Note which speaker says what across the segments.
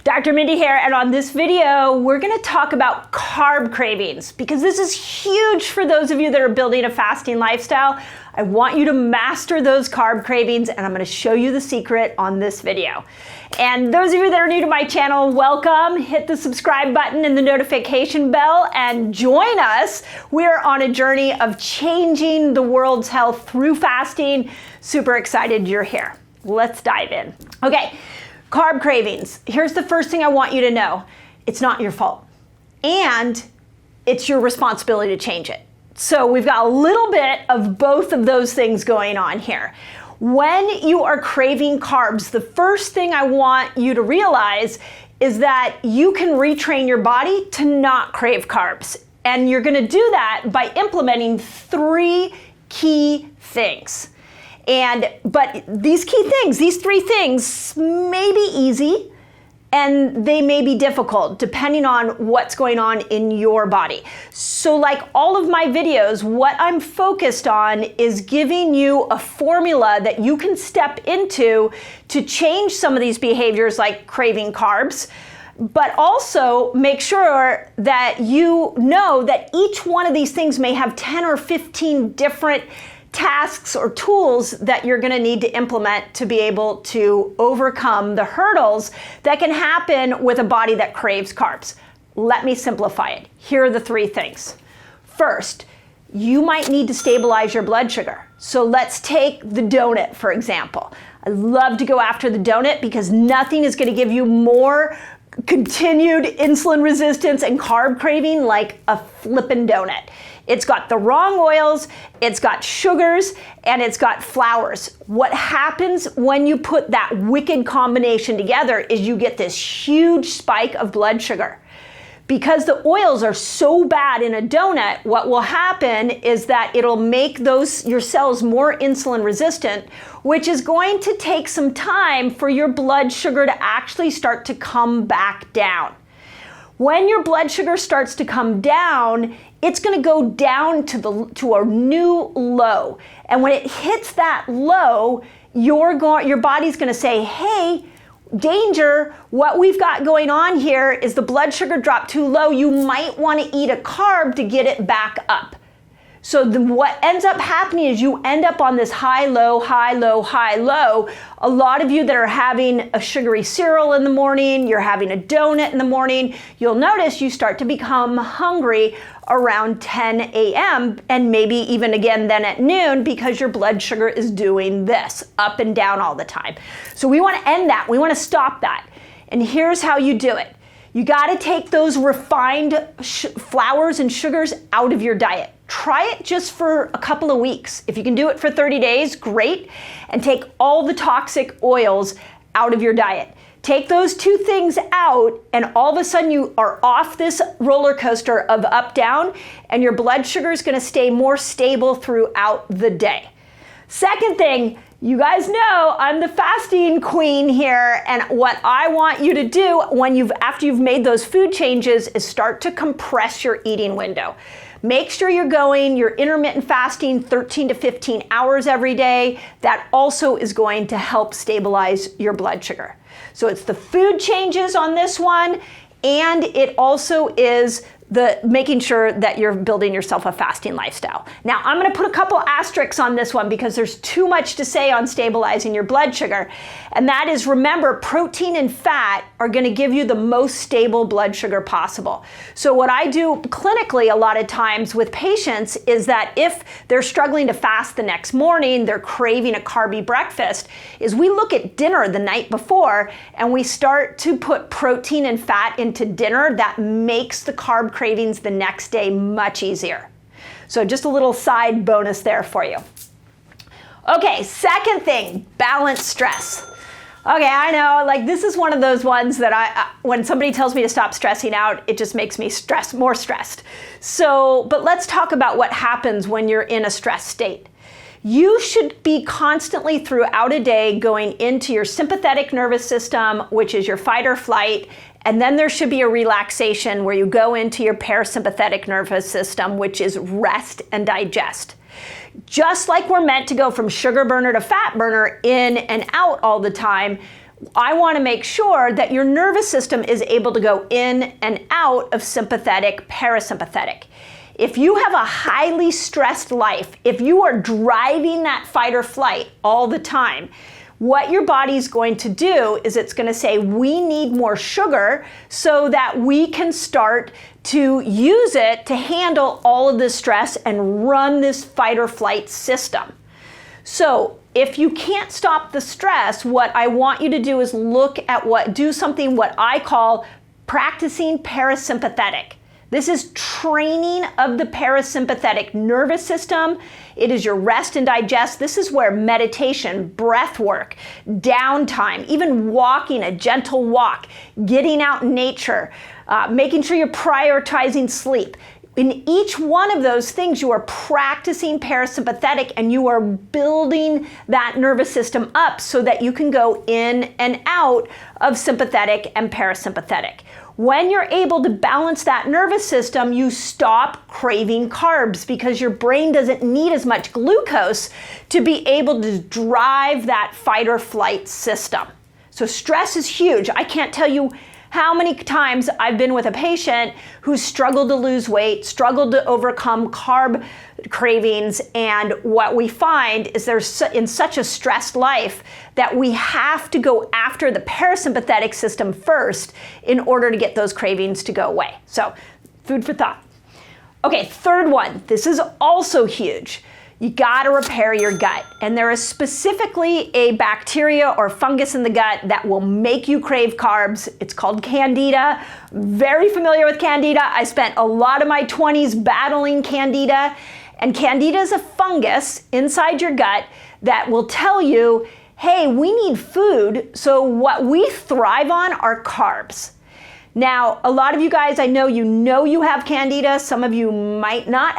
Speaker 1: Dr. Mindy here, and on this video, we're going to talk about carb cravings because this is huge for those of you that are building a fasting lifestyle. I want you to master those carb cravings, and I'm going to show you the secret on this video. And those of you that are new to my channel, welcome. Hit the subscribe button and the notification bell and join us. We're on a journey of changing the world's health through fasting. Super excited you're here. Let's dive in. Okay. Carb cravings. Here's the first thing I want you to know. It's not your fault. And it's your responsibility to change it. So we've got a little bit of both of those things going on here. When you are craving carbs, the first thing I want you to realize is that you can retrain your body to not crave carbs. And you're going to do that by implementing 3 key things. But these key things, these 3 things may be easy and they may be difficult depending on what's going on in your body. So like all of my videos, what I'm focused on is giving you a formula that you can step into to change some of these behaviors like craving carbs, but also make sure that you know that each one of these things may have 10 or 15 different tasks or tools that you're going to need to implement to be able to overcome the hurdles that can happen with a body that craves carbs. Let me simplify it. Here are the 3 things. First, you might need to stabilize your blood sugar. So let's take the donut, for example. I love to go after the donut because nothing is going to give you more continued insulin resistance and carb craving like a flippin' donut. It's got the wrong oils, it's got sugars, and it's got flours. What happens when you put that wicked combination together is you get this huge spike of blood sugar. Because the oils are so bad in a donut, what will happen is that it'll make your cells more insulin resistant, which is going to take some time for your blood sugar to actually start to come back down. When your blood sugar starts to come down, it's going to go down to a new low. And when it hits that low, your body's going to say, hey, danger, what we've got going on here is the blood sugar dropped too low. You might want to eat a carb to get it back up. So what ends up happening is you end up on this high, low, high, low, high, low. A lot of you that are having a sugary cereal in the morning, you're having a donut in the morning, you'll notice you start to become hungry around 10 a.m. and maybe even again then at noon because your blood sugar is doing this up and down all the time. So we want to end that. We want to stop that. And here's how you do it. You got to take those refined flours and sugars out of your diet. Try it just for a couple of weeks. If you can do it for 30 days, great. And take all the toxic oils out of your diet. Take those 2 things out, and all of a sudden you are off this roller coaster of up, down, and your blood sugar is going to stay more stable throughout the day. Second thing, you guys know I'm the fasting queen here, and what I want you to do after you've made those food changes is start to compress your eating window. Make sure you're going your intermittent fasting 13 to 15 hours every day. That also is going to help stabilize your blood sugar. So it's the food changes on this one, and it also is the making sure that you're building yourself a fasting lifestyle. Now, I'm going to put a couple asterisks on this one because there's too much to say on stabilizing your blood sugar. And that is, remember, protein and fat are going to give you the most stable blood sugar possible. So what I do clinically a lot of times with patients is that if they're struggling to fast the next morning, they're craving a carby breakfast, is we look at dinner the night before and we start to put protein and fat into dinner. That makes the carb cravings the next day much easier. So just a little side bonus there for you. Okay, second thing, balance stress. Okay, I know, like this is one of those ones that when somebody tells me to stop stressing out, it just makes me more stressed. So, but let's talk about what happens when you're in a stress state. You should be constantly throughout a day going into your sympathetic nervous system, which is your fight or flight, and then there should be a relaxation where you go into your parasympathetic nervous system, which is rest and digest. Just like we're meant to go from sugar burner to fat burner in and out all the time, I want to make sure that your nervous system is able to go in and out of sympathetic, parasympathetic. If you have a highly stressed life, if you are driving that fight or flight all the time, what your body's going to do is it's going to say, we need more sugar so that we can start to use it to handle all of this stress and run this fight or flight system. So if you can't stop the stress, what I want you to do is do something what I call practicing parasympathetic. This is training of the parasympathetic nervous system. It is your rest and digest. This is where meditation, breath work, downtime, even walking, a gentle walk, getting out in nature, making sure you're prioritizing sleep. In each one of those things, you are practicing parasympathetic and you are building that nervous system up so that you can go in and out of sympathetic and parasympathetic. When you're able to balance that nervous system, you stop craving carbs because your brain doesn't need as much glucose to be able to drive that fight or flight system. So stress is huge. I can't tell you how many times I've been with a patient who struggled to lose weight, struggled to overcome carb cravings, and what we find is they're in such a stressed life that we have to go after the parasympathetic system first in order to get those cravings to go away. So, food for thought. Okay, third one. This is also huge. You gotta repair your gut. And there is specifically a bacteria or fungus in the gut that will make you crave carbs. It's called Candida. Very familiar with Candida. I spent a lot of my 20s battling Candida. And Candida is a fungus inside your gut that will tell you, hey, we need food, so what we thrive on are carbs. Now, a lot of you guys, I know you have Candida. Some of you might not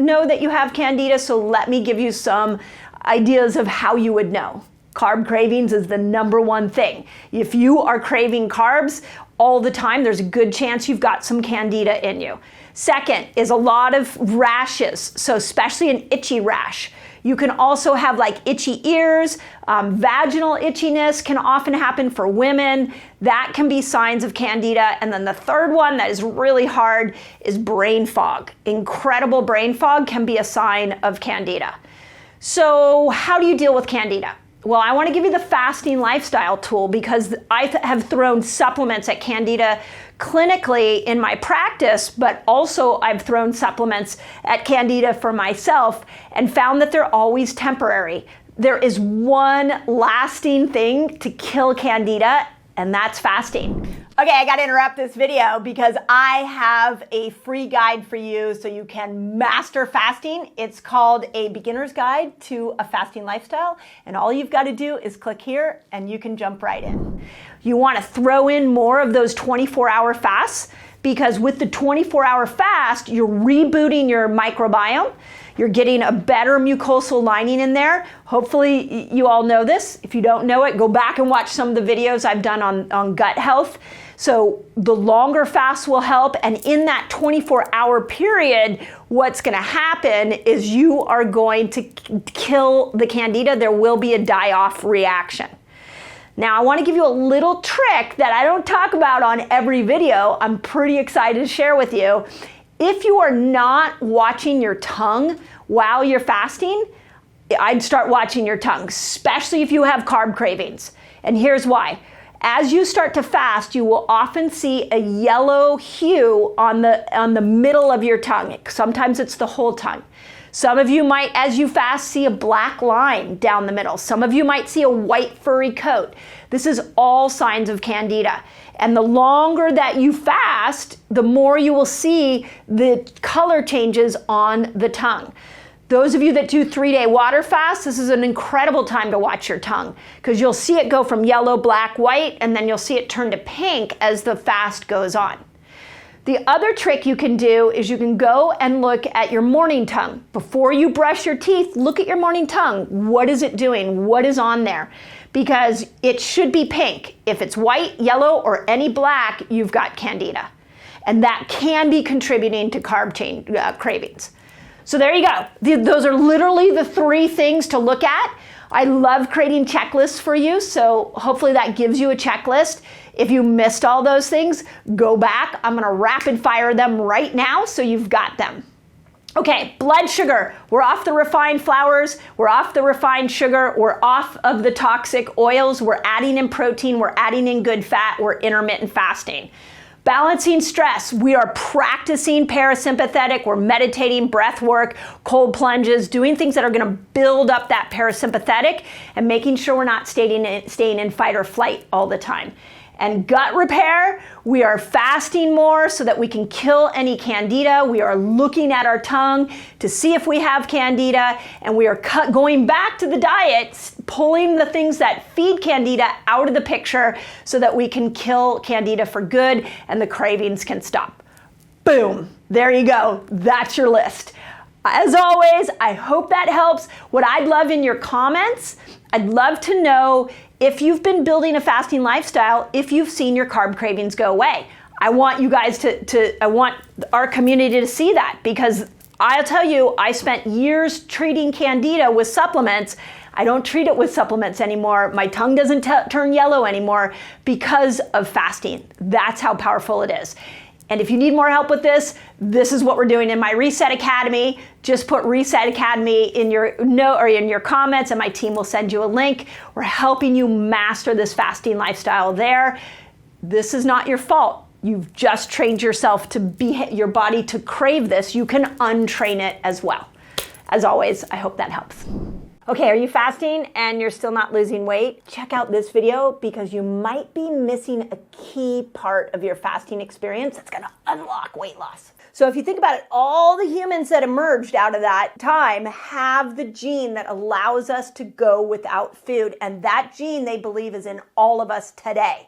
Speaker 1: know that you have Candida, so let me give you some ideas of how you would know. Carb cravings is the number one thing. If you are craving carbs all the time, there's a good chance you've got some Candida in you. Second is a lot of rashes, so especially an itchy rash. You can also have like itchy ears, vaginal itchiness can often happen for women. That can be signs of Candida. And then the third one that is really hard is brain fog. Incredible brain fog can be a sign of Candida. So how do you deal with Candida? Well, I want to give you the fasting lifestyle tool because I have thrown supplements at Candida clinically in my practice, but also I've thrown supplements at Candida for myself and found that they're always temporary. There is one lasting thing to kill Candida, and that's fasting. Okay, I gotta interrupt this video because I have a free guide for you so you can master fasting. It's called A Beginner's Guide to a Fasting Lifestyle, and all you've gotta do is click here and you can jump right in. You wanna throw in more of those 24-hour fasts because with the 24-hour fast, you're rebooting your microbiome. You're getting a better mucosal lining in there. Hopefully you all know this. If you don't know it, go back and watch some of the videos I've done on gut health. So the longer fast will help, and in that 24-hour period, what's gonna happen is you are going to kill the Candida. There will be a die-off reaction. Now, I want to give you a little trick that I don't talk about on every video. I'm pretty excited to share with you. If you are not watching your tongue while you're fasting, I'd start watching your tongue, especially if you have carb cravings. And here's why. As you start to fast, you will often see a yellow hue on the middle of your tongue. Sometimes it's the whole tongue. Some of you might, as you fast, see a black line down the middle. Some of you might see a white furry coat. This is all signs of Candida. And the longer that you fast, the more you will see the color changes on the tongue. Those of you that do 3-day water fasts, this is an incredible time to watch your tongue because you'll see it go from yellow, black, white, and then you'll see it turn to pink as the fast goes on. The other trick you can do is you can go and look at your morning tongue. Before you brush your teeth, look at your morning tongue. What is it doing? What is on there? Because it should be pink. If it's white, yellow, or any black, you've got Candida. And that can be contributing to carb cravings. So there you go. Those are literally the 3 things to look at. I love creating checklists for you, so hopefully that gives you a checklist. If you missed all those things, go back. I'm gonna rapid fire them right now so you've got them. Okay, blood sugar. We're off the refined flours, we're off the refined sugar, we're off of the toxic oils, we're adding in protein, we're adding in good fat, we're intermittent fasting. Balancing stress. We are practicing parasympathetic, we're meditating, breath work, cold plunges, doing things that are gonna build up that parasympathetic and making sure we're not staying in fight or flight all the time. And gut repair, we are fasting more so that we can kill any candida. We are looking at our tongue to see if we have candida, and we are going back to the diet, pulling the things that feed candida out of the picture so that we can kill candida for good and the cravings can stop. Boom, there you go, that's your list. As always, I hope that helps. What I'd love in your comments, I'd love to know if you've been building a fasting lifestyle, if you've seen your carb cravings go away. I want you guys I want our community to see that, because I'll tell you, I spent years treating candida with supplements. I don't treat it with supplements anymore. My tongue doesn't turn yellow anymore because of fasting. That's how powerful it is. And if you need more help with this, this is what we're doing in my Reset Academy. Just put Reset Academy in your note or in your comments and my team will send you a link. We're helping you master this fasting lifestyle there. This is not your fault. You've just trained yourself to your body to crave this. You can untrain it as well. As always, I hope that helps. Okay, are you fasting and you're still not losing weight? Check out this video because you might be missing a key part of your fasting experience that's gonna unlock weight loss. So if you think about it, all the humans that emerged out of that time have the gene that allows us to go without food, and that gene they believe is in all of us today.